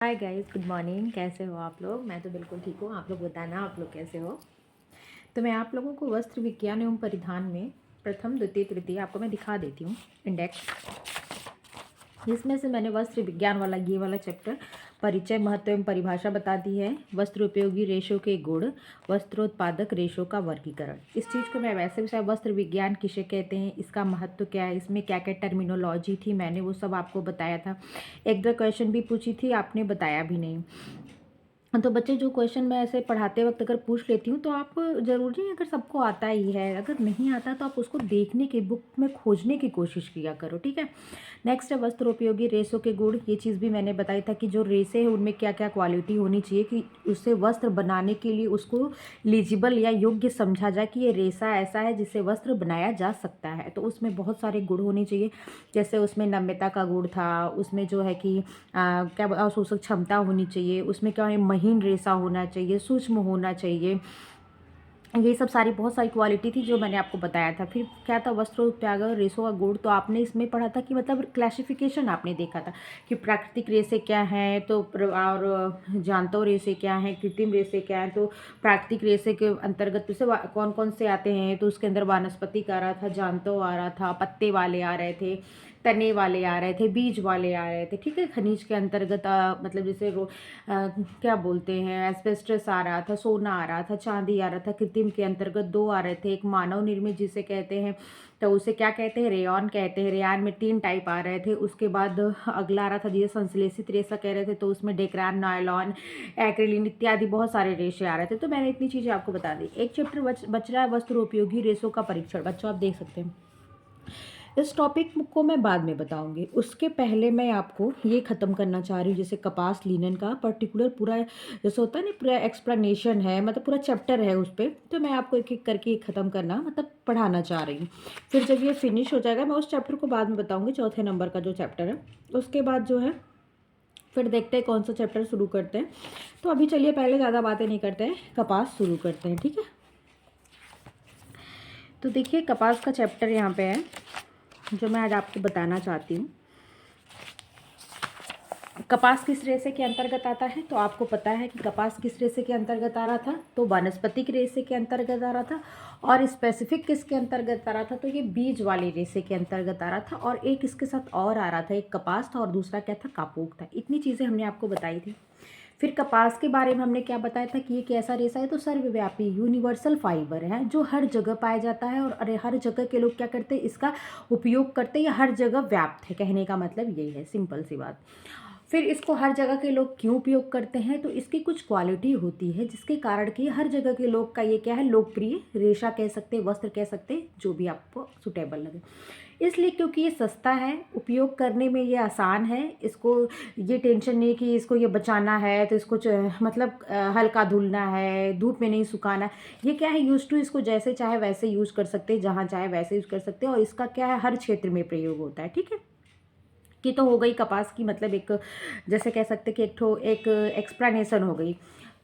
Hi guys, good morning. कैसे हो आप लोग? मैं तो बिल्कुल ठीक हूँ। आप लोग बताना, आप लोग कैसे हो? तो मैं आप लोगों को वस्त्र विज्ञान एवं परिधान में प्रथम द्वितीय तृतीय आपको मैं दिखा देती हूँ इंडेक्स। जिसमें से मैंने वस्त्र विज्ञान वाला ये वाला चैप्टर परिचय, महत्व एवं परिभाषा बता दी है। वस्त्र उपयोगी रेशों के गुण, वस्त्रोत्पादक रेशों का वर्गीकरण। इस चीज़ को मैं वैसे भी शायद वस्त्र विज्ञान किसे कहते हैं, इसका महत्व क्या है, इसमें क्या क्या टर्मिनोलॉजी थी, मैंने वो सब आपको बताया था। एक दो क्वेश्चन भी पूछी थी, आपने बताया भी नहीं। तो बच्चे, जो क्वेश्चन मैं ऐसे पढ़ाते वक्त अगर पूछ लेती हूँ तो आप ज़रूरी नहीं, अगर सबको आता ही है, अगर नहीं आता तो आप उसको देखने की, बुक में खोजने की कोशिश किया करो, ठीक है। नेक्स्ट है वस्त्रोपयोगी रेशों के गुण। ये चीज़ भी मैंने बताई था कि जो रेसे हैं उनमें क्या क्या क्वालिटी होनी चाहिए कि उससे वस्त्र बनाने के लिए उसको लीजिबल या योग्य समझा जाए कि ये रेसा ऐसा है जिससे वस्त्र बनाया जा सकता है। तो उसमें बहुत सारे गुण होने चाहिए। जैसे उसमें नम्यता का गुण था, उसमें जो है कि क्या अवशोषक क्षमता होनी चाहिए, उसमें क्या है महीन रेशा होना चाहिए, सूक्ष्म होना चाहिए। ये सब सारी बहुत सारी क्वालिटी थी जो मैंने आपको बताया था। फिर क्या था वस्त्रोत्पादक रेशों का गुण, तो आपने इसमें पढ़ा था कि मतलब क्लासिफिकेशन आपने देखा था कि प्राकृतिक रेशे क्या हैं, तो और जानतो रेशे क्या हैं, कृत्रिम रेशे क्या हैं। तो प्राकृतिक रेशे के अंतर्गत से कौन कौन से आते हैं, तो उसके अंदर वानस्पतिक आ रहा था, जानतो आ रहा था, पत्ते वाले आ रहे थे, तने वाले आ रहे थे, बीज वाले आ रहे थे, ठीक है। खनिज के अंतर्गत मतलब जैसे क्या बोलते हैं, एस्बेस्टस आ रहा था, सोना आ रहा था, चांदी आ रहा था। कृत्रिम के अंतर्गत दो आ रहे थे, एक मानव निर्मित जिसे कहते हैं, तो उसे क्या कहते हैं, रेयॉन कहते हैं। रेयॉन में 3 टाइप आ रहे थे। उसके बाद अगला आ रहा था जिसे संश्लेषित रेशा कह रहे थे, तो उसमें डेक्रान, नायलॉन, एक्रिलिन इत्यादि बहुत सारे रेशे आ रहे थे। तो मैंने इतनी चीज़ें आपको बता दी। एक चैप्टर बच रहा है वस्त्र उपयोगी रेशों का परीक्षण। बच्चों, आप देख सकते हैं। इस टॉपिक को मैं बाद में बताऊंगी, उसके पहले मैं आपको ये ख़त्म करना चाह रही हूँ। जैसे कपास लिनन का पर्टिकुलर पूरा जैसे होता है ना, पूरा एक्सप्लेनेशन है, मतलब पूरा चैप्टर है उस पर, तो मैं आपको एक एक करके ख़त्म करना मतलब पढ़ाना चाह रही हूँ। फिर जब ये फिनिश हो जाएगा मैं उस चैप्टर को बाद में बताऊँगी, चौथे नंबर का जो चैप्टर है। उसके बाद जो है फिर देखते हैं कौन सा चैप्टर शुरू करते हैं। तो अभी चलिए पहले ज़्यादा बातें नहीं करते हैं, कपास शुरू करते हैं, ठीक है। तो देखिए कपास का चैप्टर यहाँ पे है जो मैं आज आपको बताना चाहती हूँ। कपास किस रेशे के अंतर्गत आता है, तो आपको पता है कि कपास किस रेशे के अंतर्गत आ रहा था, तो वानस्पतिक रेशे के अंतर्गत आ रहा था। और स्पेसिफिक किसके अंतर्गत आ रहा था, तो ये बीज वाले रेशे के अंतर्गत आ रहा था। और एक इसके साथ और आ रहा था, एक कपास था और दूसरा क्या था, कापूक था। इतनी चीज़ें हमने आपको बताई थी। फिर कपास के बारे में हमने क्या बताया था कि ये कैसा रेशा है, तो सर्वव्यापी यूनिवर्सल फाइबर है जो हर जगह पाया जाता है। और अरे हर जगह के लोग क्या करते हैं, इसका उपयोग करते हैं, या हर जगह व्याप्त है। कहने का मतलब यही है, सिंपल सी बात। फिर इसको हर जगह के लोग क्यों उपयोग करते हैं, तो इसकी कुछ क्वालिटी होती है जिसके कारण कि हर जगह के लोग का ये क्या है, लोकप्रिय रेशा कह सकते हैं, वस्त्र कह सकते हैं, जो भी आपको सुटेबल लगे। इसलिए क्योंकि ये सस्ता है, उपयोग करने में ये आसान है, इसको ये टेंशन नहीं कि इसको ये बचाना है, तो इसको मतलब हल्का धुलना है, धूप में नहीं सुखाना। ये क्या है, यूज टू, इसको जैसे चाहे वैसे यूज कर सकते हैं, जहाँ चाहे वैसे यूज कर सकते हैं। और इसका क्या है, हर क्षेत्र में प्रयोग होता है, ठीक है। कि तो हो गई कपास की, मतलब एक जैसे कह सकते कि एक एक्सप्लेनेशन हो गई।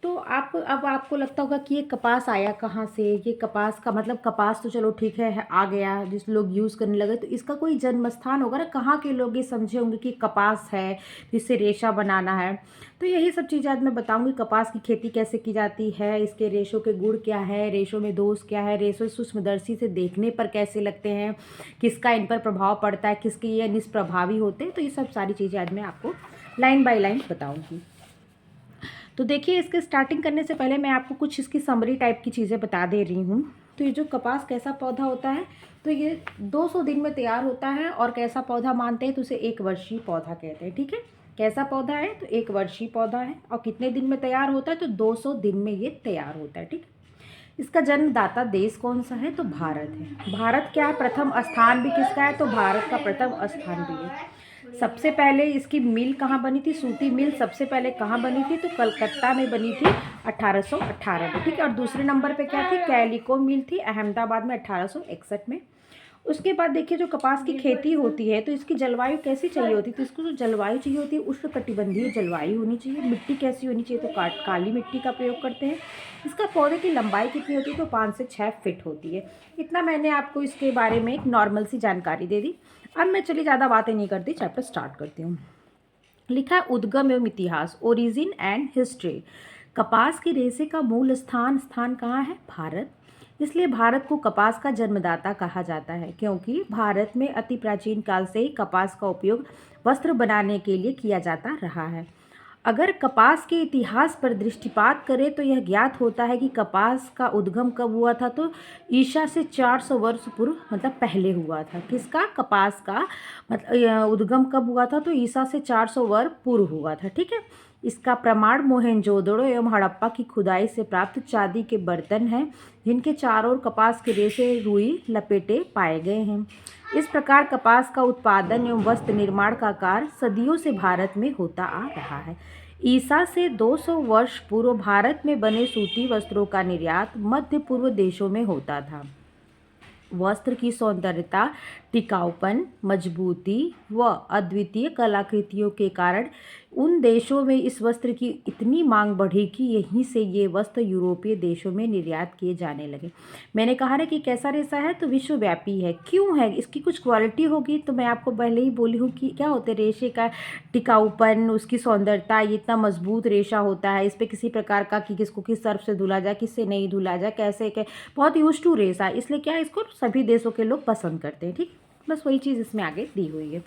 तो आप अब आपको लगता होगा कि ये कपास आया कहाँ से, ये कपास का मतलब, कपास तो चलो ठीक है आ गया, जिस लोग यूज़ करने लगे, तो इसका कोई जन्म स्थान होगा ना, कहाँ के लोग ये समझे होंगे कि कपास है जिससे रेशा बनाना है। तो यही सब चीज़ें आज मैं बताऊंगी। कपास की खेती कैसे की जाती है, इसके रेशों के गुण क्या है, रेशों में दोष क्या है, रेशो सूक्ष्मदर्शी से देखने पर कैसे लगते हैं, किसका इन पर प्रभाव पड़ता है, किसके ये निष्प्रभावी होते हैं। तो ये सब सारी चीज़ें आज मैं आपको लाइन बाय लाइन बताऊंगी। तो देखिए, इसके स्टार्टिंग करने से पहले मैं आपको कुछ इसकी समरी टाइप की चीज़ें बता दे रही हूँ। तो ये जो कपास कैसा पौधा होता है, तो ये 200 दिन में तैयार होता है। और कैसा पौधा मानते हैं, तो उसे 1 वर्षीय पौधा कहते हैं, ठीक है। कैसा पौधा है, तो 1 वर्षीय पौधा है। और कितने दिन में तैयार होता है, तो 200 दिन में ये तैयार होता है, ठीक है। इसका जन्मदाता देश कौन सा है, तो भारत है। भारत क्या है, प्रथम स्थान भी किसका है, तो भारत का प्रथम स्थान भी है। सबसे पहले इसकी मिल कहाँ बनी थी, सूती मिल सबसे पहले कहाँ बनी थी, तो कलकत्ता में बनी थी 1818 में, ठीक है। और दूसरे नंबर पे क्या थी, कैलिको मिल थी अहमदाबाद में 1861 में। उसके बाद देखिए, जो कपास की खेती होती है तो इसकी जलवायु कैसी चाहिए होती है, तो इसको जो जलवायु चाहिए होती है उष्णकटिबंधीय जलवायु होनी चाहिए। मिट्टी कैसी होनी चाहिए, तो काली मिट्टी का प्रयोग करते हैं। इसका पौधे की लंबाई कितनी होती है, तो 5 से 6 फीट होती है। इतना मैंने आपको इसके बारे में एक नॉर्मल सी जानकारी दे दी। अब मैं चलिए ज़्यादा बातें नहीं करती, चैप्टर स्टार्ट करती हूँ। लिखा है उद्गम एवं इतिहास, ओरिजिन एंड हिस्ट्री। कपास के रेशे का मूल स्थान कहाँ है? भारत। इसलिए भारत को कपास का जन्मदाता कहा जाता है, क्योंकि भारत में अति प्राचीन काल से ही कपास का उपयोग वस्त्र बनाने के लिए किया जाता रहा है। अगर कपास के इतिहास पर दृष्टिपात करें तो यह ज्ञात होता है कि कपास का उद्गम कब हुआ था, तो ईसा से 400 वर्ष पूर्व मतलब पहले हुआ था। किसका? कपास का मतलब उद्गम कब हुआ था, तो ईसा से 400 वर्ष पूर्व हुआ था। ठीक है। इसका प्रमाण मोहेंजोदड़ो एवं हड़प्पा की खुदाई से प्राप्त चांदी के बर्तन हैं, जिनके चारों ओर कपास के रेशे रुई लपेटे पाए गए हैं। इस प्रकार कपास का उत्पादन एवं वस्त्र निर्माण का कार्य सदियों से भारत में होता आ रहा है। ईसा से 200 वर्ष पूर्व भारत में बने सूती वस्त्रों का निर्यात मध्य पूर्व देशों में होता था। वस्त्र की सौंदर्यता, टिकाऊपन, मजबूती व अद्वितीय कलाकृतियों के कारण उन देशों में इस वस्त्र की इतनी मांग बढ़ी कि यहीं से ये वस्त्र यूरोपीय देशों में निर्यात किए जाने लगे। मैंने कहा ना कि कैसा रेशा है, तो विश्वव्यापी है। क्यों है? इसकी कुछ क्वालिटी होगी, तो मैं आपको पहले ही बोली हूँ कि क्या होते हैं रेशे का टिकाऊपन, उसकी सौंदर्यता, ये इतना मजबूत रेशा होता है, इस पर किसी प्रकार का कि किसको किस सर्फ से धुला जाए, किससे नहीं धुला जाए, कैसे बहुत यूज टू रेशा, इसलिए क्या इसको सभी देशों के लोग पसंद करते हैं। ठीक, बस वही चीज़ इसमें आगे दी हुई है।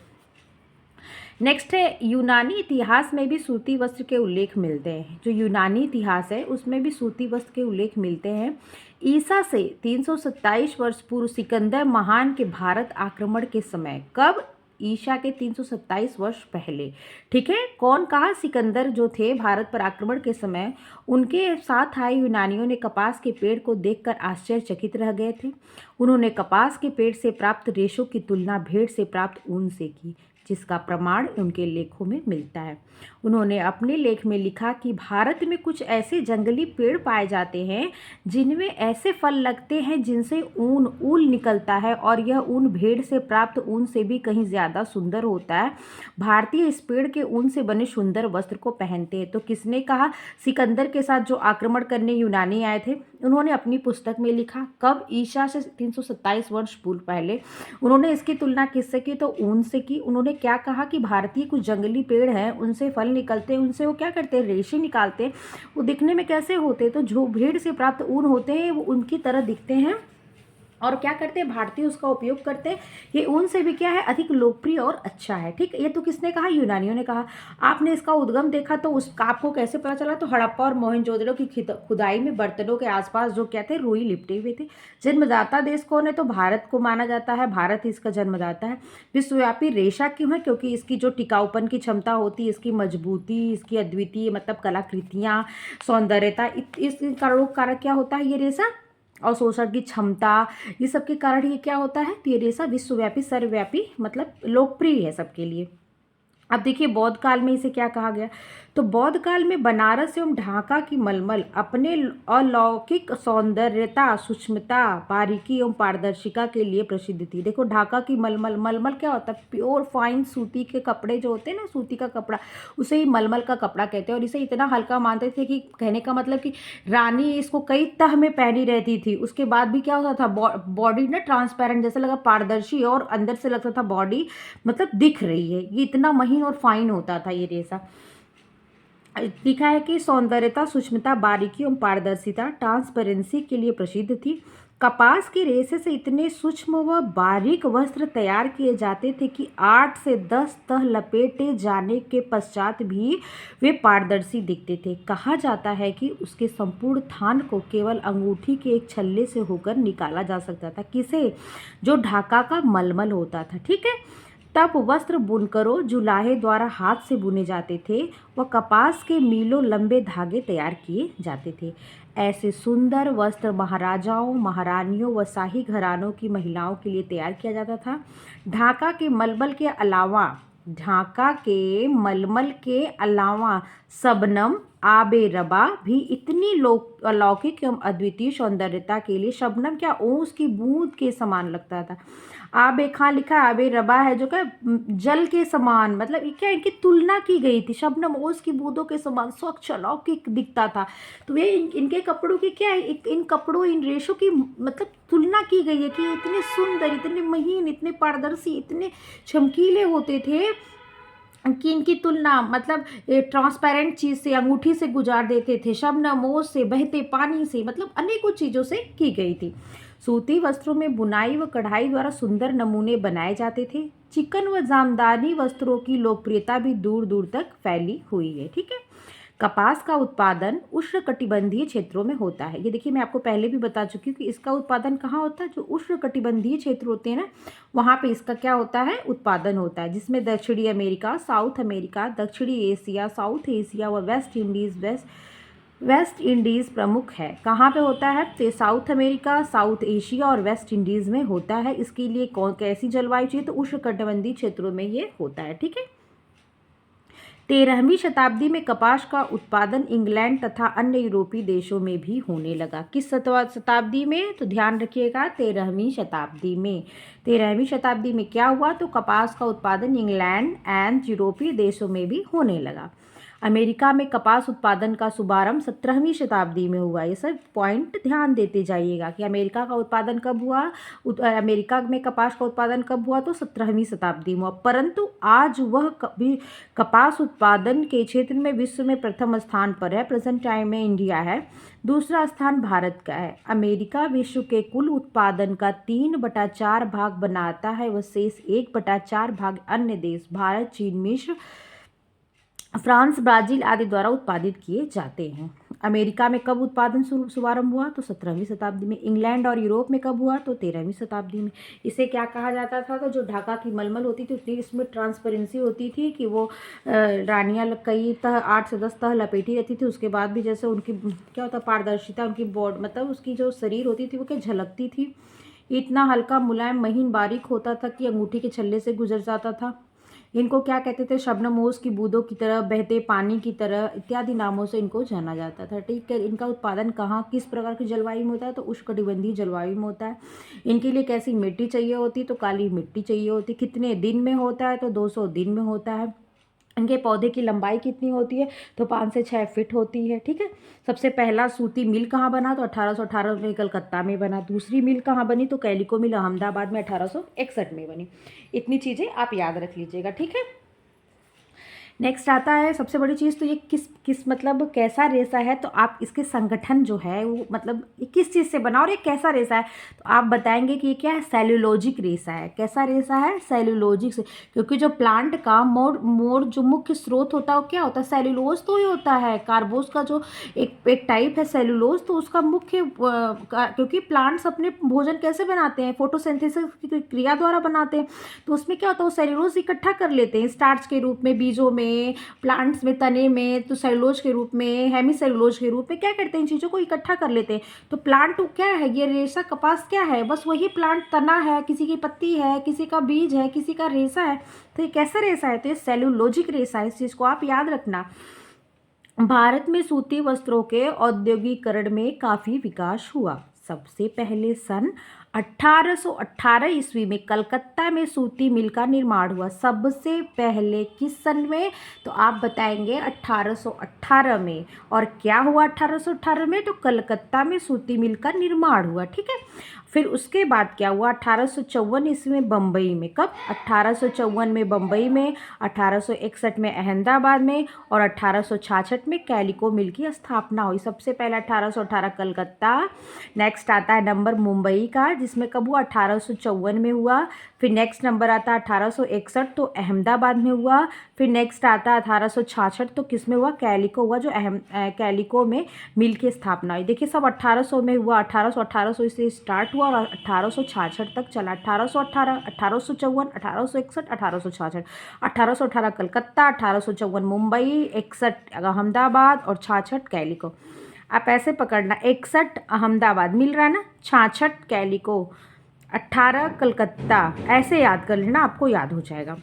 नेक्स्ट है यूनानी इतिहास में भी सूती वस्त्र के उल्लेख मिलते हैं। जो यूनानी इतिहास है उसमें भी सूती वस्त्र के उल्लेख मिलते हैं। ईसा से 327 वर्ष पूर्व सिकंदर महान के भारत आक्रमण के समय, कब? ईसा के 327 वर्ष पहले। ठीक है। कौन कहा? सिकंदर जो थे भारत पर आक्रमण के समय, उनके साथ आए यूनानियों ने कपास के पेड़ को देखकर आश्चर्यचकित रह गए थे। उन्होंने कपास के पेड़ से प्राप्त रेशों की तुलना भेड़ से प्राप्त ऊन से की, जिसका प्रमाण उनके लेखों में मिलता है। उन्होंने अपने लेख में लिखा कि भारत में कुछ ऐसे जंगली पेड़ पाए जाते हैं जिनमें ऐसे फल लगते हैं जिनसे ऊन निकलता है, और यह ऊन भेड़ से प्राप्त ऊन से भी कहीं ज़्यादा सुंदर होता है। भारतीय इस पेड़ के ऊन से बने सुंदर वस्त्र को पहनते हैं। तो किसने कहा? सिकंदर के साथ जो आक्रमण करने यूनानी आए थे, उन्होंने अपनी पुस्तक में लिखा। कब? ईसा से 327 वर्ष पूर्व पहले। उन्होंने इसकी तुलना किससे की? तो ऊन से की। उन्होंने क्या कहा कि भारतीय कुछ जंगली पेड़ हैं, उनसे फल निकलते हैं, उनसे वो क्या करते हैं? रेशे निकालते हैं। वो दिखने में कैसे होते हैं? तो जो भेड़ से प्राप्त ऊन होते हैं वो उनकी तरह दिखते हैं, और क्या करते हैं? भारतीय उसका उपयोग करते हैं। ये ऊन से भी क्या है? अधिक लोकप्रिय और अच्छा है। ठीक, ये तो किसने कहा? यूनानियों ने कहा। आपने इसका उद्गम देखा तो उसका आपको कैसे पता चला? तो हड़प्पा और मोहनजोदड़ो की खुदाई में बर्तनों के आसपास जो क्या थे? रुई लिपटे हुए थे। जन्मदाता देश कौन है? तो भारत को माना जाता है। भारत इसका जन्मदाता है। विश्वव्यापी रेशा क्यों है? क्योंकि इसकी जो टिकाऊपन की क्षमता होती है, इसकी मजबूती, इसकी अद्वितीय मतलब कलाकृतियाँ, सौंदर्यता, इस कारक क्या होता है? ये रेशा और शोषण की क्षमता, ये सब के कारण ये क्या होता है? तो ये रेशा विश्वव्यापी, सर्वव्यापी मतलब लोकप्रिय है सबके लिए। अब देखिए बौद्ध काल में इसे क्या कहा गया? तो बौद्ध काल में बनारस एवं ढाका की मलमल अपने अलौकिक सौंदर्यता, सूक्ष्मता, बारीकी एवं पारदर्शिता के लिए प्रसिद्ध थी। देखो ढाका की मलमल, मलमल क्या होता है? प्योर फाइन सूती के कपड़े जो होते हैं ना, सूती का कपड़ा, उसे ही मलमल का कपड़ा कहते हैं। और इसे इतना हल्का मानते थे कि कहने का मतलब कि रानी इसको कई तह में पहनी रहती थी, उसके बाद भी क्या होता था? बॉडी ना ट्रांसपेरेंट जैसा लगा, पारदर्शी, और अंदर से लगता था बॉडी मतलब दिख रही है। ये इतना महीन और फाइन होता था ये रेशा। लिखा है कि सौंदर्यता, सूक्ष्मता, बारीकी एवं पारदर्शिता, ट्रांसपेरेंसी के लिए प्रसिद्ध थी। कपास के रेशे से इतने सूक्ष्म व बारीक वस्त्र तैयार किए जाते थे कि 8 से 10 तह लपेटे जाने के पश्चात भी वे पारदर्शी दिखते थे। कहा जाता है कि उसके संपूर्ण थान को केवल अंगूठी के एक छल्ले से होकर निकाला जा सकता था। किसे? जो ढाका का मलमल होता था। ठीक है। तब वस्त्र बुनकरों जुलाहे द्वारा हाथ से बुने जाते थे व कपास के मीलों लंबे धागे तैयार किए जाते थे। ऐसे सुंदर वस्त्र महाराजाओं, महारानियों व शाही घरानों की महिलाओं के लिए तैयार किया जाता था। ढाका के मलमल के अलावा शबनम, आबे रबा भी इतनी अलौकिक एवं अद्वितीय सौंदर्यता के लिए, शबनम क्या? ओस की बूंद के समान लगता था। आबे खां लिखा है, आबे रबा है जो क्या? जल के समान, मतलब क्या इनकी तुलना की गई थी। शबनम ओस की बूंदों के समान स्वच्छ अलौकिक दिखता था। तो ये इनके कपड़ों की क्या है? इन कपड़ों, इन रेशों की मतलब तुलना की गई है कि इतने सुंदर, इतने महीन, इतने पारदर्शी, इतने चमकीले होते थे कि इनकी तुलना मतलब ट्रांसपेरेंट चीज़ से, अंगूठी से गुजार देते थे, शबनम ओस से, बहते पानी से, मतलब अनेकों चीज़ों से की गई थी। सूती वस्त्रों में बुनाई व कढ़ाई द्वारा सुंदर नमूने बनाए जाते थे। चिकन व जामदानी वस्त्रों की लोकप्रियता भी दूर दूर तक फैली हुई है। ठीक है। कपास का उत्पादन उष्णकटिबंधीय क्षेत्रों में होता है। ये देखिए, मैं आपको पहले भी बता चुकी हूँ कि इसका उत्पादन कहाँ होता है। जो उष्णकटिबंधीय क्षेत्र होते हैं ना, वहाँ पे इसका क्या होता है, उत्पादन होता है, जिसमें दक्षिणी अमेरिका, साउथ अमेरिका, दक्षिणी एशिया, साउथ एशिया व वेस्ट इंडीज़ प्रमुख है। कहाँ पे होता है, तो साउथ अमेरिका, साउथ एशिया और वेस्ट इंडीज़ में होता है। इसके लिए कैसी जलवायु चाहिए, तो उष्णकटिबंधीय क्षेत्रों में ये होता है। ठीक है। 13वीं शताब्दी में कपास का उत्पादन इंग्लैंड तथा अन्य यूरोपीय देशों में भी होने लगा। किस शताब्दी में, तो ध्यान रखिएगा 13वीं शताब्दी में। 13वीं शताब्दी में क्या हुआ, तो कपास का उत्पादन इंग्लैंड एंड यूरोपीय देशों में भी होने लगा। अमेरिका में कपास उत्पादन का शुभारंभ 17वीं शताब्दी में हुआ। ये सब पॉइंट ध्यान देते जाइएगा कि अमेरिका का उत्पादन कब हुआ, अमेरिका में कपास का उत्पादन कब हुआ, तो 17वीं शताब्दी में हुआ। परंतु आज वह कभी कपास उत्पादन के क्षेत्र में विश्व में प्रथम स्थान पर है। प्रेजेंट टाइम में इंडिया है, दूसरा स्थान भारत का है। अमेरिका विश्व के कुल उत्पादन का 3/4 भाग बनाता है व शेष 1/4 भाग अन्य देश भारत, चीन, मिस्र, फ्रांस, ब्राजील आदि द्वारा उत्पादित किए जाते हैं। अमेरिका में कब उत्पादन शुभारंभ हुआ, तो 17वीं शताब्दी में। इंग्लैंड और यूरोप में कब हुआ, तो 13वीं शताब्दी में। इसे क्या कहा जाता था, तो जो ढाका की मलमल होती थी उतनी इसमें ट्रांसपेरेंसी होती थी कि वो रानियाँ कई तह 8 से 10 तह लपेटी रहती थी। उसके बाद भी जैसे उनकी क्या होता, पारदर्शिता, उनकी बॉड मतलब उसकी जो शरीर होती थी वो क्या झलकती थी। इतना हल्का, मुलायम, महीन, बारीक होता था कि अंगूठी के छल्ले से गुजर जाता था। इनको क्या कहते थे, शबनम ओस की बूंदों की तरह, बहते पानी की तरह इत्यादि नामों से इनको जाना जाता था। ठीक है। इनका उत्पादन कहाँ, किस प्रकार की जलवायु में होता है, तो उष्णकटिबंधीय जलवायु में होता है। इनके लिए कैसी मिट्टी चाहिए होती, तो काली मिट्टी चाहिए होती। कितने दिन में होता है, तो 200 दिन में होता है। इनके पौधे की लंबाई कितनी होती है, तो 5 से 6 फीट होती है। ठीक है। सबसे पहला सूती मिल कहाँ बना, तो 1818 में कलकत्ता में बना। दूसरी मिल कहाँ बनी, तो कैलिको मिल अहमदाबाद में 1861 में बनी। इतनी चीज़ें आप याद रख लीजिएगा। ठीक है। नेक्स्ट आता है सबसे बड़ी चीज़, तो ये किस मतलब कैसा रेशा है, तो आप इसके संगठन जो है वो मतलब ये किस चीज़ से बना और ये कैसा रेशा है, तो आप बताएंगे कि ये क्या है, सेल्यूलोजिक रेशा है। कैसा रेशा है, सेल्यूलोजिक से, क्योंकि जो प्लांट का मोर जो मुख्य स्रोत होता है वो क्या होता है, सेल्यूलोज तो ही होता है। कार्बोज का जो एक टाइप है सेल्यूलोज, तो उसका मुख्य क्योंकि प्लांट्स अपने भोजन कैसे बनाते हैं, फोटोसिंथेसिस की क्रिया द्वारा बनाते हैं, तो उसमें क्या होता है, वो सेल्यूलोज इकट्ठा कर लेते हैं स्टार्च के रूप में, बीजों में, प्लांट्स में, तने में, तो सेलुलोज के रूप में, हेमी सेलुलोज के रूप में क्या करते हैं, इन चीज़ों को इकट्ठा कर लेते हैं। तो प्लांट क्या है, ये रेशा कपास क्या है, बस वही प्लांट तना है, किसी की पत्ती है, किसी का बीज है, किसी का रेशा है। तो ये कैसा रेशा है, तो ये सेलुलोजिक रेशा है। इस चीज़ को आप याद रखना। भारत में सूती वस्त्रों के औद्योगिकरण में काफ़ी विकास हुआ। सबसे पहले सन 1818 ईस्वी में कलकत्ता में सूती मिल का निर्माण हुआ। सबसे पहले किस सन में, तो आप बताएंगे 1818 में। और क्या हुआ 1818 में, तो कलकत्ता में सूती मिल का निर्माण हुआ। ठीक है। फिर उसके बाद क्या हुआ, 1854 ईस्वी में बम्बई में। कब, 1854 में बम्बई में, 1861 में अहमदाबाद में और 1866 में कैलिको मिल की स्थापना हुई। सबसे पहले 1818 कलकत्ता, नेक्स्ट आता है नंबर मुंबई का, जिसमें कब हुआ, 1854 में हुआ। फिर नेक्स्ट नंबर आता है 1861, तो अहमदाबाद में हुआ। फिर नेक्स्ट आता है 1866, तो किस में हुआ, कैलिको हुआ, जो कैलिको में मिल की स्थापना हुई। देखिए सब 1800 में हुआ, 1800 से स्टार्ट हुआ और 1866 तक चला। 1818, 1854, 1861, 1866। 1818 कलकत्ता, 1854 मुंबई, 61 अहमदाबाद और 66 कैलिको। आप ऐसे पकड़ना, 61 अहमदाबाद मिल रहा है ना, 66 कैलिको, 18 कलकत्ता, ऐसे याद कर लेना, आपको याद हो जाएगा।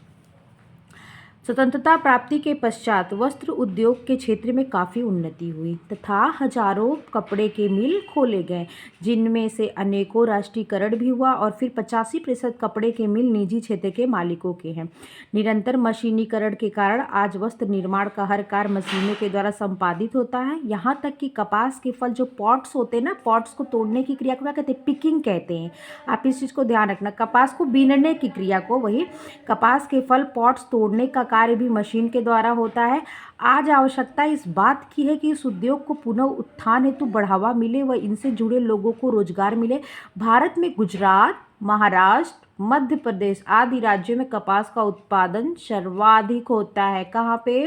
स्वतंत्रता प्राप्ति के पश्चात वस्त्र उद्योग के क्षेत्र में काफ़ी उन्नति हुई तथा हजारों कपड़े के मिल खोले गए, जिनमें से अनेकों राष्ट्रीयकरण भी हुआ और फिर 85% कपड़े के मिल निजी क्षेत्र के मालिकों के हैं। निरंतर मशीनीकरण के कारण आज वस्त्र निर्माण का हर कार्य मशीनों के द्वारा संपादित होता है। यहाँ तक कि कपास के फल जो पॉट्स होते हैं ना, पॉट्स को तोड़ने की क्रिया को क्या कहते हैं, पिकिंग कहते हैं। आप इस चीज़ को ध्यान रखना, कपास को बीनने की क्रिया को, वही कपास के फल पॉट्स तोड़ने का कार्य भी मशीन के द्वारा होता है। आज आवश्यकता इस बात की है कि इस उद्योग को पुनः उत्थान हेतु बढ़ावा मिले व इनसे जुड़े लोगों को रोजगार मिले। भारत में गुजरात, महाराष्ट्र, मध्य प्रदेश आदि राज्यों में कपास का उत्पादन सर्वाधिक होता है। कहाँ पे?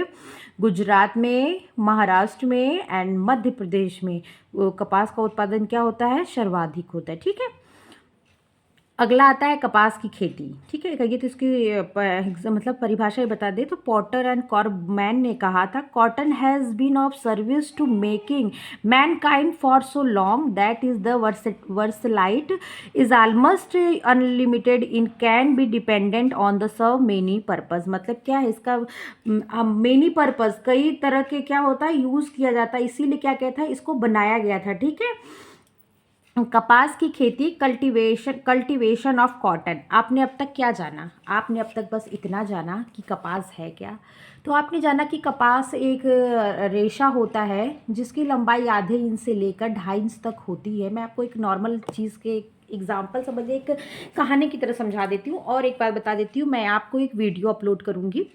गुजरात में, महाराष्ट्र में एंड मध्य प्रदेश में कपास का उत्पादन क्या होता है? सर्वाधिक होता है। ठीक है। अगला आता है कपास की खेती। ठीक है, कहिए तो इसकी मतलब परिभाषा ही बता दे तो पॉटर एंड कॉर्बमैन ने कहा था, cotton has been of service to making mankind for so long that is the versatility is almost unlimited in can be dependent on the serve many purpose. मतलब क्या है इसका? मेनी पर्पज, कई तरह के क्या होता है यूज़ किया जाता है, इसीलिए क्या कहता है इसको बनाया गया था। ठीक है। कपास की खेती, कल्टीवेशन ऑफ कॉटन। आपने अब तक क्या जाना? आपने अब तक बस इतना जाना कि कपास है क्या। तो आपने जाना कि कपास एक रेशा होता है जिसकी लंबाई आधे इंच से लेकर 2.5 इंच तक होती है। मैं आपको एक नॉर्मल चीज़ के एग्जाम्पल समझिए, एक कहानी की तरह समझा देती हूँ। और एक बात बता देती हूँ, मैं आपको एक वीडियो अपलोड करूँगी,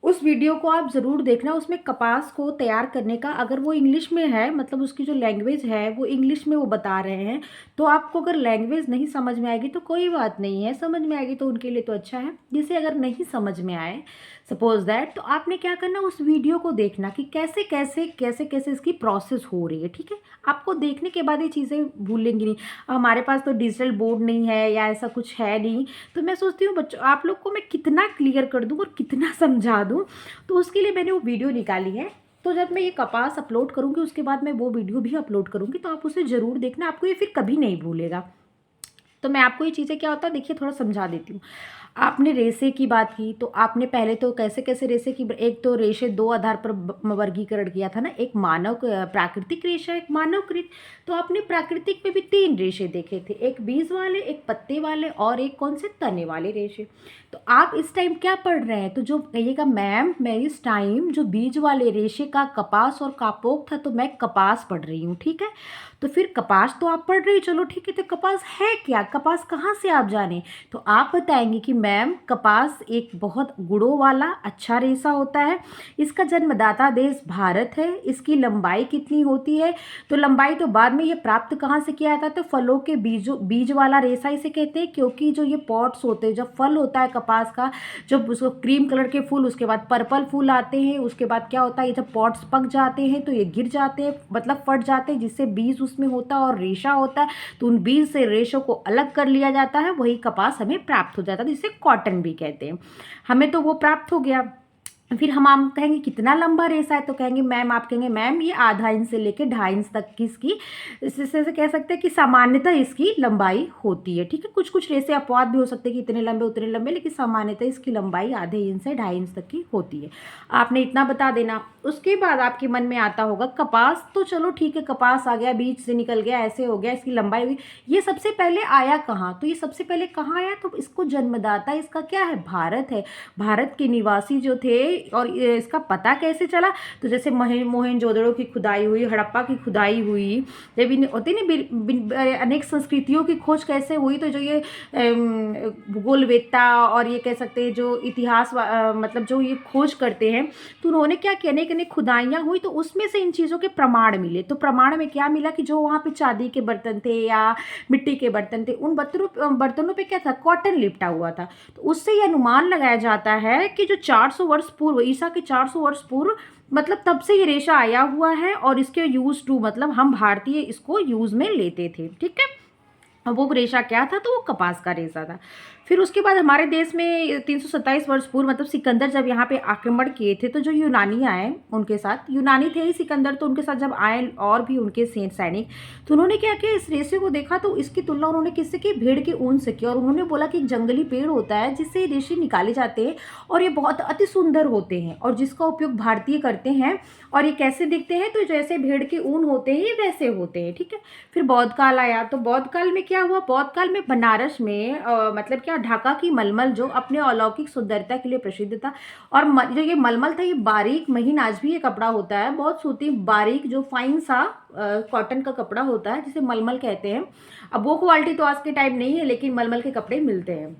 उस वीडियो को आप ज़रूर देखना। उसमें कपास को तैयार करने का, अगर वो इंग्लिश में है, मतलब उसकी जो लैंग्वेज है वो इंग्लिश में वो बता रहे हैं, तो आपको अगर लैंग्वेज नहीं समझ में आएगी तो कोई बात नहीं है, समझ में आएगी तो उनके लिए तो अच्छा है। जिसे अगर नहीं समझ में आए, सपोज दैट, तो आपने क्या करना, उस वीडियो को देखना कि कैसे कैसे कैसे कैसे इसकी प्रोसेस हो रही है। ठीक है। आपको देखने के बाद ये चीज़ें भूलेंगी नहीं। हमारे पास तो डिजिटल बोर्ड नहीं है या ऐसा कुछ है नहीं, तो मैं सोचती हूँ बच्चों आप लोग को मैं कितना क्लियर कर दूँ और कितना समझा दूँ, तो उसके लिए मैंने वो वीडियो निकाली है। तो जब मैं ये कपास अपलोड करूँगी उसके बाद मैं वो वीडियो भी अपलोड करूँगी, तो आप उसे ज़रूर देखना, आपको ये फिर कभी नहीं भूलेगा। तो मैं आपको ये चीज़ें क्या होता है देखिए थोड़ा समझा देती हूँ। आपने रेशे की बात की, तो आपने पहले तो कैसे कैसे रेशे की, एक तो रेशे दो आधार पर वर्गीकरण किया था ना, एक मानव प्राकृतिक रेशा, एक मानवकृत। तो आपने प्राकृतिक में भी 3 रेशे देखे थे, एक बीज वाले, एक पत्ते वाले और एक कौन से? तने वाले रेशे। तो आप इस टाइम क्या पढ़ रहे हैं? तो जो कहिएगा मैम मैं इस टाइम जो बीज वाले रेशे का कपास और कापोक था, तो मैं कपास पढ़ रही हूँ। ठीक है। तो फिर कपास तो आप पढ़ रही हो, चलो ठीक है, तो कपास है क्या? कपास कहाँ से आप जाने? तो आप बताएंगे कि मैम कपास एक बहुत गुणों वाला अच्छा रेशा होता है, इसका जन्मदाता देश भारत है, इसकी लंबाई कितनी होती है? तो लंबाई तो बाद में ये प्राप्त कहाँ से किया जाता है? तो फलों के बीज वाला रेशा इसे कहते हैं, क्योंकि जो ये पॉट्स होते हैं, जब फल होता है कपास का, जब उसको क्रीम कलर के फूल, उसके बाद पर्पल फूल आते हैं, उसके बाद क्या होता है, ये जब पॉट्स पक जाते हैं तो ये गिर जाते हैं, मतलब फट जाते हैं, जिससे बीज उसमें होता है और रेशा होता है। तो उन बीज से रेशों को अलग कर लिया जाता है, वही कपास हमें प्राप्त हो जाता है, जिसे कॉटन भी कहते हैं। हमें तो वो प्राप्त हो गया। फिर हम कहेंगे कितना लंबा रेशा है, तो कहेंगे मैम, आप कहेंगे मैम ये आधा इंच से लेकर 2.5 इंच तक की इसकी, इससे कह सकते हैं कि सामान्यतः इसकी लंबाई होती है। ठीक है। कुछ कुछ रेशे अपवाद भी हो सकते हैं कि इतने लंबे उतने लंबे, लेकिन सामान्यतः इसकी लंबाई आधे इंच से 2.5 इंच तक की होती है। आपने इतना बता देना। उसके बाद आपके मन में आता होगा कपास तो चलो ठीक है, कपास आ गया, बीज से निकल गया, ऐसे हो गया, इसकी लंबाई हुई, ये सबसे पहले आया कहाँ? तो ये सबसे पहले कहाँ आया? तो इसको जन्मदाता इसका क्या है? भारत है। भारत के निवासी जो थे, और इसका पता कैसे चला? तो जैसे मोहनजोदड़ो की खुदाई हुई, हड़प्पा की खुदाई हुई, जब होती ना अनेक संस्कृतियों की खोज कैसे हुई, तो जो ये भूगोलवेत्ता और ये कह सकते हैं जो इतिहास मतलब जो ये खोज करते हैं, तो उन्होंने क्या किया, अनेक अनेक खुदाइयाँ हुई, तो उसमें से इन चीज़ों के प्रमाण मिले। तो प्रमाण में क्या मिला कि जो वहाँ पे चांदी के बर्तन थे या मिट्टी के बर्तन थे, उन बर्तनों पे क्या था? कॉटन लिपटा हुआ था। तो उससे ये अनुमान लगाया जाता है कि जो 400 वर्ष पूर्व, ईसा के 400 वर्ष पूर्व, मतलब तब से ये रेशा आया हुआ है, और इसके यूज टू, मतलब हम भारतीय इसको यूज में लेते थे। ठीक है। वो रेशा क्या था? तो वो कपास का रेशा था। फिर उसके बाद हमारे देश में 327 वर्ष पूर्व, मतलब सिकंदर जब यहाँ पे आक्रमण किए थे, तो जो यूनानी आए उनके साथ, यूनानी थे ही सिकंदर, तो उनके साथ जब आए और भी उनके सैनिक, तो उन्होंने क्या किया, इस रेशे को देखा, तो इसकी तुलना उन्होंने किससे की? भेड़ के ऊन से की। और उन्होंने बोला कि एक जंगली पेड़ होता है जिससे रेशे निकाले जाते हैं, और ये बहुत अति सुंदर होते हैं, और जिसका उपयोग भारतीय करते हैं। और ये कैसे दिखते हैं? तो जैसे भेड़ के ऊन होते हैं वैसे होते हैं। ठीक है। फिर बौद्ध काल आया, तो बौद्ध काल में क्या हुआ? बौद्ध काल में बनारस में मतलब क्या, ढाका की मलमल जो अपने अलौकिक सुंदरता के लिए प्रसिद्ध था, और जो ये मलमल था, ये बारीक महीन, आज भी ये कपड़ा होता है, बहुत सूती बारीक जो फाइन सा कॉटन का कपड़ा होता है, जिसे मलमल कहते हैं। अब वो क्वालिटी तो आज के टाइम नहीं है, लेकिन मलमल के कपड़े मिलते हैं।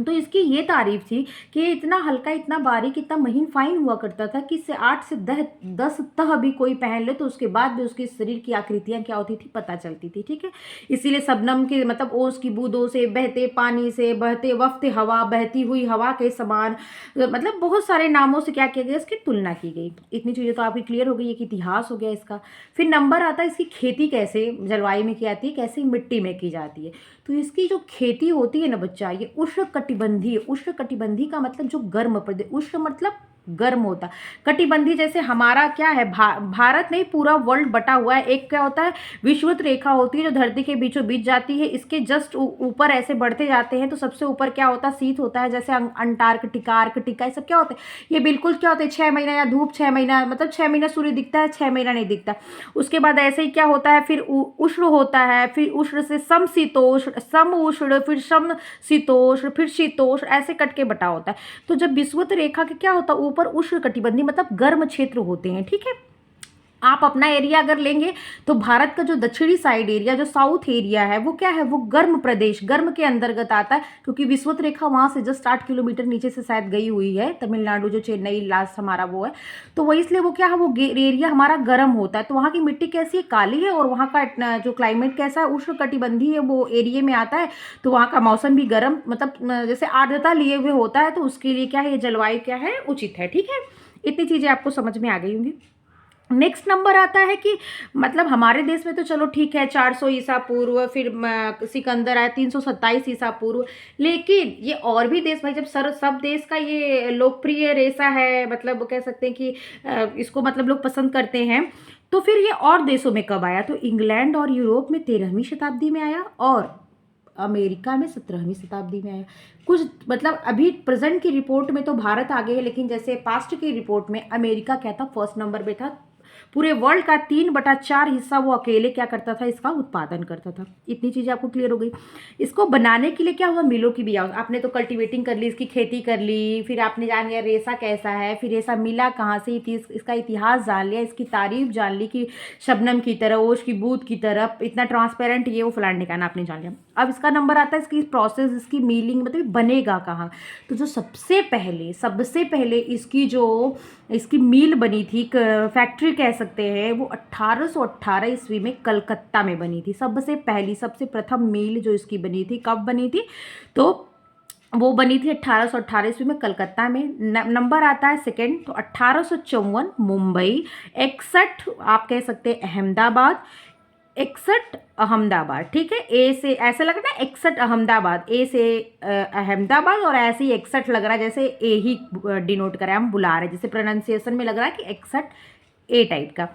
तो इसकी ये तारीफ थी कि ये इतना हल्का, इतना बारीक, इतना महीन फाइन हुआ करता था कि इससे 8 से 10 तह भी कोई पहन ले तो उसके बाद भी उसके शरीर की आकृतियाँ क्या होती थी पता चलती थी। ठीक है, इसीलिए शबनम के मतलब ओस की बूंदों से, बहते पानी से, बहते वक्त हवा, बहती हुई हवा के समान, मतलब बहुत सारे नामों से क्या किया गया, इसकी तुलना की गई। इतनी चीज़ें तो आपकी क्लियर हो गई, एक इतिहास हो गया इसका। फिर नंबर आता है इसकी खेती कैसे जलवायु में की जाती है, कैसे मिट्टी में की जाती है। तो इसकी जो खेती होती है ना बच्चा, ये उष्णकटिबंधीय, उष्णकटिबंधीय का मतलब जो गर्म प्रदेश, उष्ण मतलब गर्म होता, कटिबंधी जैसे हमारा क्या है भारत नहीं पूरा वर्ल्ड बटा हुआ है। एक क्या होता है विषुवत रेखा होती है जो धरती के बीचों बीच जाती है, इसके जस्ट ऊपर ऐसे बढ़ते जाते हैं तो सबसे ऊपर क्या होता है शीत होता है, जैसे अंटार्कटिका, आर्कटिका, ये सब क्या होते हैं, ये बिल्कुल क्या होते हैं 6 महीना या धूप 6 महीना, मतलब 6 महीना सूर्य दिखता है, 6 महीना नहीं दिखता। उसके बाद ऐसे ही क्या होता है, फिर उष्ण होता है, फिर उष्ण से समशीतोष्ण, सम उष्ण, फिर सम शीतोष्ण, फिर शीतोष्ण, ऐसे कट के बटा होता है। तो जब विषुवत रेखा के क्या होता है ऊपर उष्णकटिबंधीय मतलब गर्म क्षेत्र होते हैं। ठीक है, आप अपना एरिया अगर लेंगे तो भारत का जो दक्षिणी साइड एरिया, जो साउथ एरिया है, वो क्या है, वो गर्म प्रदेश, गर्म के अंतर्गत आता है, क्योंकि विषुवत रेखा वहां से जस्ट 8 किलोमीटर नीचे से शायद गई हुई है, तमिलनाडु जो चेन्नई लास्ट हमारा वो है, तो वो इसलिए वो क्या है, वो एरिया हमारा गर्म होता है। तो वहाँ की मिट्टी कैसी है, काली है, और वहाँ का जो क्लाइमेट कैसा है, उष्णकटिबंधीय वो एरिया में आता है, तो वहाँ का मौसम भी गर्म, मतलब जैसे आर्द्रता लिए हुए होता है, तो उसके लिए क्या है, ये जलवायु क्या है, उचित है। ठीक है, इतनी चीजें आपको समझ में आ गई होंगी। नेक्स्ट नंबर आता है कि मतलब हमारे देश में तो चलो ठीक है 400 ईसा पूर्व, फिर सिकंदर आया 327 ईसा पूर्व, लेकिन ये और भी देश भाई जब सब देश का ये लोकप्रिय रेसा है, मतलब कह सकते हैं कि इसको मतलब लोग पसंद करते हैं, तो फिर ये और देशों में कब आया, तो इंग्लैंड और यूरोप में 13वीं शताब्दी में आया और अमेरिका में 17वीं शताब्दी में आया। कुछ मतलब अभी प्रेजेंट की रिपोर्ट में तो भारत आगे है, लेकिन जैसे पास्ट की रिपोर्ट में अमेरिका क्या था, फर्स्ट नंबर पे था। पूरे वर्ल्ड का 3/4 हिस्सा वो अकेले क्या करता था, इसका उत्पादन करता था। इतनी चीज़ें आपको क्लियर हो गई। इसको बनाने के लिए क्या हुआ, मिलों की भी आपने तो कल्टीवेटिंग कर ली, इसकी खेती कर ली, फिर आपने जान लिया रेसा कैसा है, फिर रेसा मिला कहाँ से, इसका इतिहास जान लिया, इसकी तारीफ जान ली कि शबनम की तरह, ओश की बूंद की तरह इतना ट्रांसपेरेंट ये वो फलाने निकालना आपने जान लिया। अब इसका नंबर आता है इसकी प्रोसेस, इसकी मीलिंग, मतलब बनेगा कहाँ। तो जो सबसे पहले इसकी मील बनी थी, फैक्ट्री कह सकते हैं, वो 1818 ईस्वी में कलकत्ता में बनी थी। सबसे प्रथम मील जो इसकी बनी थी, कब बनी थी, तो वो बनी थी 1818 ईस्वी में कलकत्ता में। नंबर आता है सेकेंड, तो 1854 मुंबई, 61 आप कह सकते हैं अहमदाबाद, 61 अहमदाबाद। ठीक है, ए से ऐसे लग रहा है 61 अहमदाबाद, ए से अहमदाबाद, और ऐसे ही 61 लग रहा है जैसे ए ही डिनोट करा है, हम बुला रहे हैं, जैसे प्रोनाउंसिएशन में लग रहा है कि 61 ए टाइप का।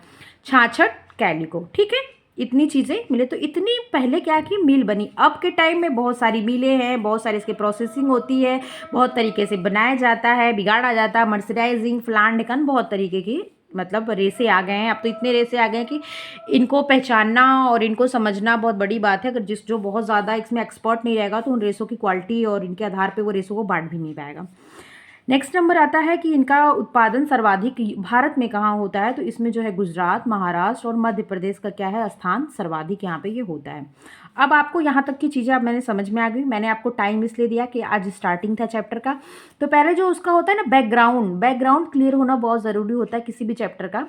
66 कैलिको। ठीक है, इतनी चीज़ें मिले। तो इतनी पहले क्या की मिल बनी। अब के टाइम में बहुत सारी मिलें हैं, बहुत सारी इसकी प्रोसेसिंग होती है, बहुत तरीके से बनाया जाता है, बिगाड़ा जाता है, मर्सराइजिंग, फ्लान डेकन, बहुत तरीके की मतलब रेसे आ गए हैं। अब तो इतने रेसे आ गए हैं कि इनको पहचानना और इनको समझना बहुत बड़ी बात है। अगर जो बहुत ज़्यादा इसमें एक्सपर्ट नहीं रहेगा तो उन रेसों की क्वालिटी और इनके आधार पे वो रेसों को बांट भी नहीं पाएगा। नेक्स्ट नंबर आता है कि इनका उत्पादन सर्वाधिक भारत में कहाँ होता है, तो इसमें जो है गुजरात, महाराष्ट्र और मध्य प्रदेश का क्या है स्थान, सर्वाधिक यहाँ पे ये होता है। अब आपको यहाँ तक की चीज़ें अब मैंने समझ में आ गई। मैंने आपको टाइम इसलिए दिया कि आज स्टार्टिंग था चैप्टर का, तो पहले जो उसका होता है ना बैकग्राउंड क्लियर होना बहुत ज़रूरी होता है किसी भी चैप्टर का।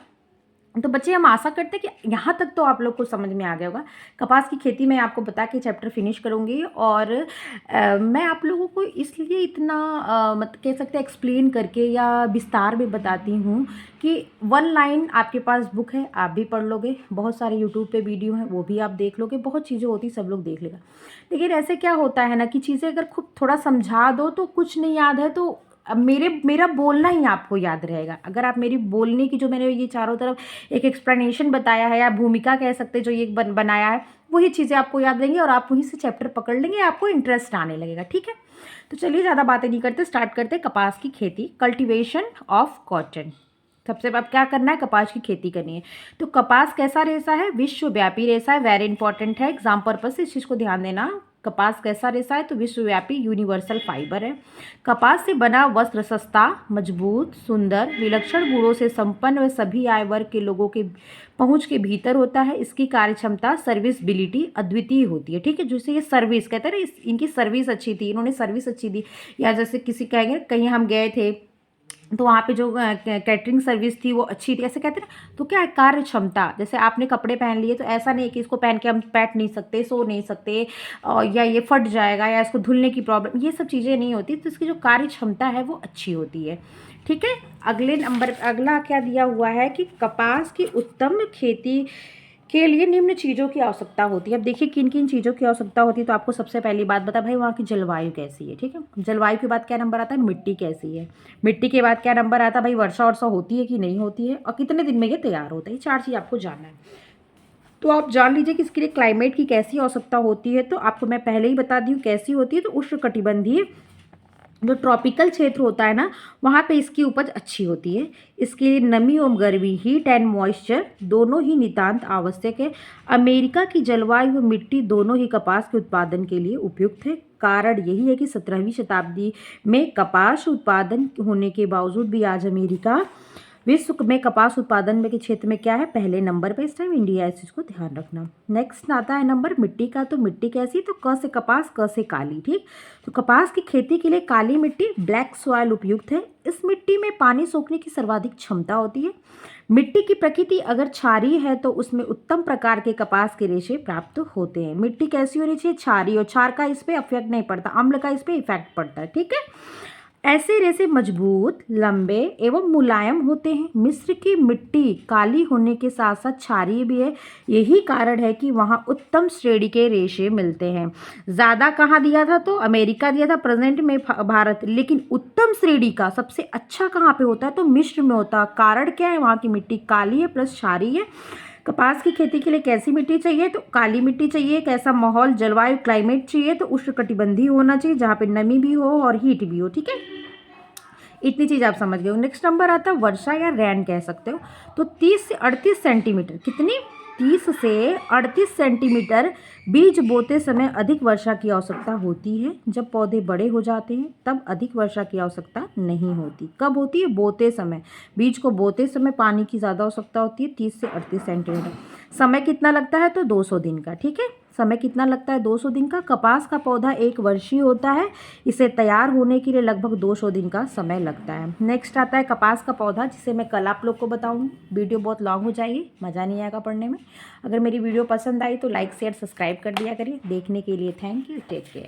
तो बच्चे हम आशा करते हैं कि यहाँ तक तो आप लोग को समझ में आ गया होगा। कपास की खेती में आपको बता के चैप्टर फिनिश करूँगी, और मैं आप लोगों को इसलिए इतना मतलब कह सकते हैं एक्सप्लेन करके या विस्तार में बताती हूँ कि 1 लाइन आपके पास बुक है, आप भी पढ़ लोगे, बहुत सारे यूट्यूब पे वीडियो हैं वो भी आप देख लोगे, बहुत चीज़ें होती सब लोग देख लेगा। लेकिन ऐसे क्या होता है ना कि चीज़ें अगर खुद थोड़ा समझा दो तो कुछ नहीं याद है, तो अब मेरा बोलना ही आपको याद रहेगा। अगर आप मेरी बोलने की जो मैंने ये चारों तरफ एक एक्सप्लेनेशन बताया है या भूमिका कह सकते जो ये बनाया है, वही चीज़ें आपको याद रहेंगी और आप वहीं से चैप्टर पकड़ लेंगे, आपको इंटरेस्ट आने लगेगा। ठीक है, तो चलिए ज़्यादा बातें नहीं करते, स्टार्ट करते कपास की खेती, कल्टिवेशन ऑफ कॉटन। सबसे अब क्या करना है, कपास की खेती करनी है। तो कपास कैसा रेशा है, विश्वव्यापी रेशा है, वेरी इंपॉर्टेंट है, एग्जाम पर्पज से इस चीज़ को ध्यान देना। कपास कैसा रेशा है? तो विश्वव्यापी यूनिवर्सल फाइबर है। कपास से बना वस्त्र सस्ता, मजबूत, सुंदर, विलक्षण गुणों से संपन्न व सभी आय वर्ग के लोगों के पहुंच के भीतर होता है। इसकी कार्यक्षमता, सर्विसबिलिटी अद्वितीय होती है। ठीक है, जैसे ये सर्विस कहते हैं ना, इनकी सर्विस अच्छी थी, इन्होंने सर्विस अच्छी दी। या जैसे किसी कहेंगे कहीं हम गए थे तो वहाँ पे जो कैटरिंग सर्विस थी वो अच्छी थी, ऐसे कहते हैं ना। तो क्या है, कार्य क्षमता। जैसे आपने कपड़े पहन लिए तो ऐसा नहीं कि इसको पहन के हम बैठ नहीं सकते, सो नहीं सकते, या ये फट जाएगा, या इसको धुलने की प्रॉब्लम, ये सब चीज़ें नहीं होती। तो इसकी जो कार्य क्षमता है वो अच्छी होती है। ठीक है, अगला क्या दिया हुआ है कि कपास की उत्तम खेती के लिए निम्न चीज़ों की आवश्यकता होती है। अब देखिए किन किन चीज़ों की आवश्यकता होती है। तो आपको सबसे पहली बात बता भाई, वहाँ की जलवायु कैसी है। ठीक है, जलवायु के बाद क्या नंबर आता है? मिट्टी कैसी है। मिट्टी के बाद क्या नंबर आता है भाई? वर्षा वर्षा होती है कि नहीं होती है, और कितने दिन में ये तैयार होता है। ये 4 चीज़ आपको जानना है। तो आप जान लीजिए कि इसके लिए क्लाइमेट की कैसी आवश्यकता होती है। तो आपको मैं पहले ही बता दी हूँ कैसी होती है। तो उष्णकटिबंधीय जो ट्रॉपिकल क्षेत्र होता है ना, वहाँ पे इसकी उपज अच्छी होती है। इसके लिए नमी एवं गर्मी, हीट एंड मॉइस्चर दोनों ही नितांत आवश्यक है। अमेरिका की जलवायु व मिट्टी दोनों ही कपास के उत्पादन के लिए उपयुक्त है। कारण यही है कि 17वीं शताब्दी में कपास उत्पादन होने के बावजूद भी आज अमेरिका विश्व में कपास उत्पादन में के क्षेत्र में क्या है? पहले नंबर पे इस टाइम इंडिया है। इस चीज़ को ध्यान रखना। नेक्स्ट आता है नंबर मिट्टी का। तो मिट्टी कैसी? तो क से कपास, क से काली। ठीक, तो कपास की खेती के लिए काली मिट्टी, ब्लैक सॉइल उपयुक्त है। इस मिट्टी में पानी सोखने की सर्वाधिक क्षमता होती है। मिट्टी की प्रकृति अगर क्षारीय है तो उसमें उत्तम प्रकार के कपास के रेशे प्राप्त होते हैं। मिट्टी कैसी होनी चाहिए? क्षारीय, और क्षार का इस पर इफेक्ट नहीं पड़ता, अम्ल का इस पर इफेक्ट पड़ता है। ठीक है, ऐसे रेशे मजबूत, लंबे एवं मुलायम होते हैं। मिस्र की मिट्टी काली होने के साथ साथ क्षारीय भी है। यही कारण है कि वहाँ उत्तम श्रेणी के रेशे मिलते हैं। ज़्यादा कहाँ दिया था? तो अमेरिका दिया था, प्रेजेंट में भारत। लेकिन उत्तम श्रेणी का सबसे अच्छा कहाँ पे होता है? तो मिस्र में होता है। कारण क्या है? वहाँ की मिट्टी काली है प्लस क्षारीय है। कपास की खेती के लिए कैसी मिट्टी चाहिए? तो काली मिट्टी चाहिए। कैसा माहौल, जलवायु, क्लाइमेट चाहिए? तो उष्णकटिबंधीय होना चाहिए, जहाँ पे नमी भी हो और हीट भी हो। ठीक है, इतनी चीज़ आप समझ गए हो। नेक्स्ट नंबर आता है वर्षा या रैन कह सकते हो। तो 30 से 38 सेंटीमीटर, कितनी? 30 से 38 सेंटीमीटर बीज बोते समय अधिक वर्षा की आवश्यकता होती है। जब पौधे बड़े हो जाते हैं तब अधिक वर्षा की आवश्यकता नहीं होती। कब होती है? बोते समय। बीज को बोते समय पानी की ज़्यादा आवश्यकता होती है, 30 से 38 सेंटीमीटर। समय कितना लगता है? तो 200 दिन का। ठीक है, समय कितना लगता है? 200 दिन का। कपास का पौधा 1 वर्षीय होता है। इसे तैयार होने के लिए लगभग 200 दिन का समय लगता है। नेक्स्ट आता है कपास का पौधा, जिसे मैं कल आप लोग को बताऊंगी। वीडियो बहुत लॉन्ग हो जाएगी, मज़ा नहीं आएगा पढ़ने में। अगर मेरी वीडियो पसंद आई तो लाइक शेयर सब्सक्राइब कर दिया करिए। देखने के लिए थैंक यू, टेक केयर।